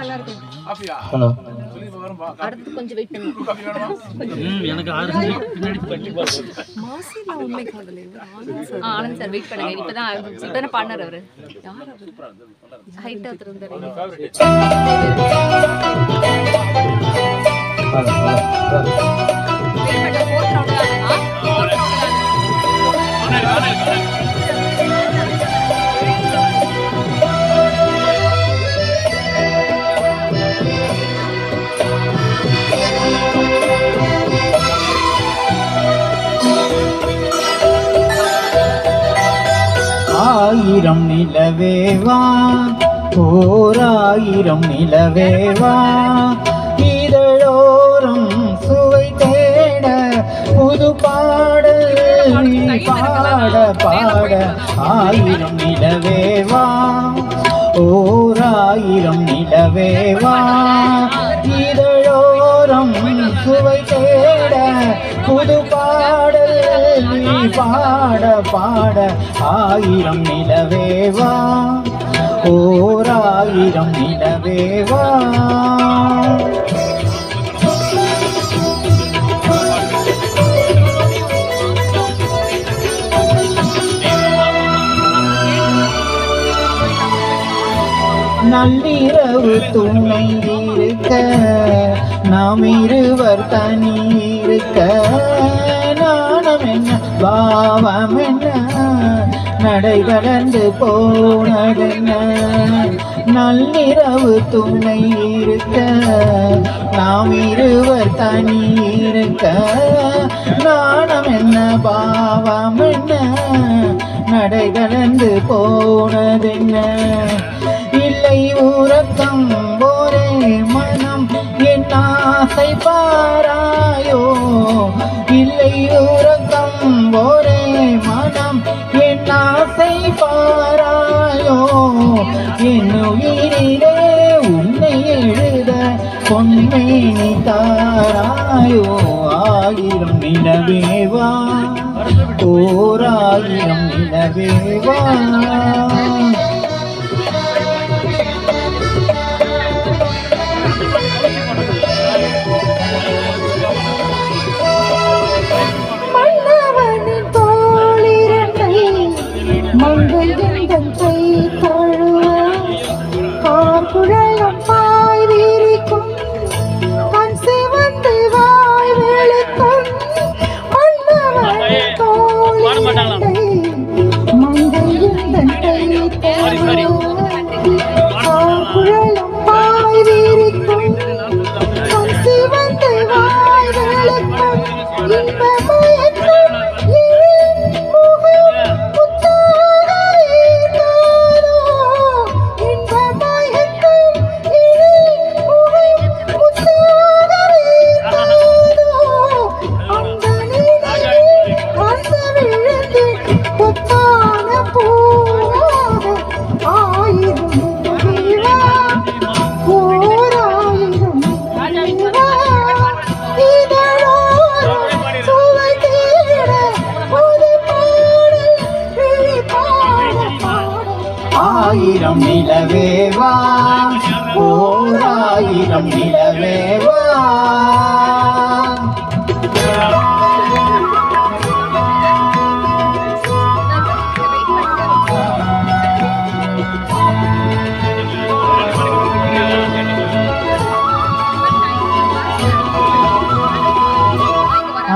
நல்லா இருக்கும். ஹலோ அடுத்து கொஞ்சம் வெயிட் பண்ணு. எனக்கு 6 மணிக்கு பின்னாடி பட்டி பாரு. மாசில உண்மை காதல் ஆனந்த் சார் வெயிட் பண்ணுங்க. இப்பதான் இப்பதான் பாட்னர் அவரு. யார் அவரு? ஹைட்டா இருந்தாரு. ஆயிரம் நிலவேவா ஓராயிரம் நிலவேவா இதழோரம் சுவை தேட புது பாடல் பாட பாட ஆயிரம் நிலவேவா ஓராயிரம் நிலவேவா இதழோரம் சுவை தேட புது பாடல் பாட பாட ஆயிரம் நிலவேவா ஓராயிரம் நிலவேவா நள்ளிரவு துணை இருக்க நாம் இருவர் தனி இருக்க நாணம் என்ன பாவம் என்ன நடை கடந்து போனதென்ன நள்ளிரவு துணை இருக்க நாம் இருவர் தனி இருக்க நாணம் என்ன பாவம் என்ன நடை கடந்து போனதென்ன இல்லை உறக்கம் ஒரே மனம் என் ஆசை பாராயோ இல்லை உறக்கம் ஒரே மனம் என் ஆசை பாராயோ என் உயிரிலே உன்னை எழுத பொன்னை நீ தாராயோ ஆயிரம் நிலவேவா ஓராயிரம் நிலவேவா ஆயிரம் நிலவேவா ஓராயிரம் நிலவேவா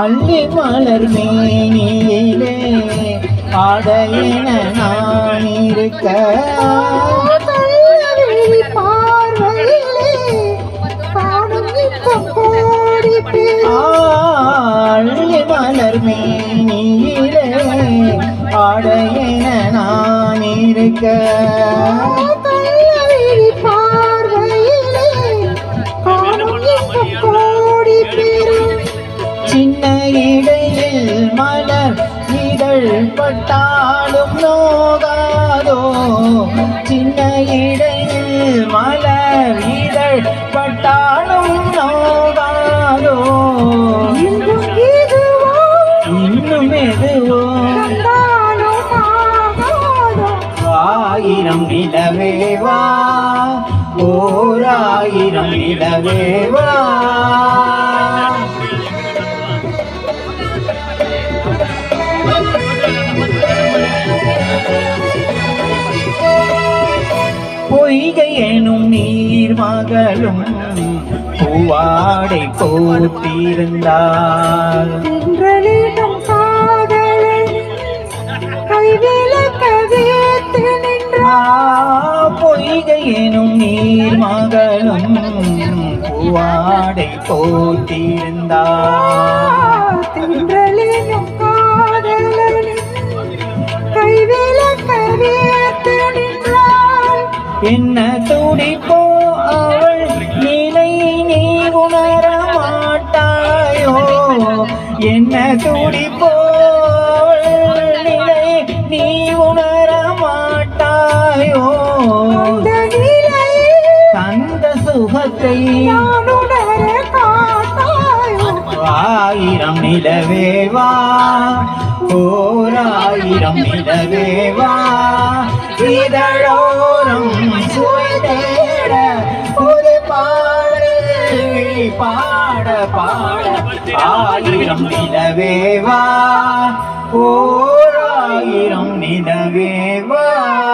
அள்ளி மலர் மேனியிலே ஆடையின நான் இருக்க அள்ளி மலர் மேனியிலே ஆடையின நான் இருக்க சின்ன இடையில் மலர் இதழ் பட்டாலும் நோகாதோ சின்ன இடையில் மலர் இதழ் பட்டாலும் நோகாதோ இன்னும் எதுவோ ஆயிரம் நிலவேவா ஓராயிரம் நிலவேவா பொய்கை எனும் நீர் மகளும் பூவாடை போத்திருந்தார் என்றலிடம் காதலை கைவிலக்க வைத்து நின்றார். பொய்கை எனும் நீர் மகளும் பூவாடை போத்திருந்தார் என்றலிடம் காதலை கைவிலக்க வைத்து நின்றார். என்ன துடிப்போ அவள் நிலை நீ உணர மாட்டாயோ என்ன துடிப்போ அவள் நிலை நீ உணர மாட்டாயோ அந்த நிலையில் தந்த சுகத்தை நான் உணர காட்டாயோ. ஆயிரம் நிலவேவா ஓராயிரம் நிலவேவா இதழோரம் சுவைதேட புது பாடல் பாட பாட ஆயிரம் நிலவேவா ஓராயிரம் நிலவேவா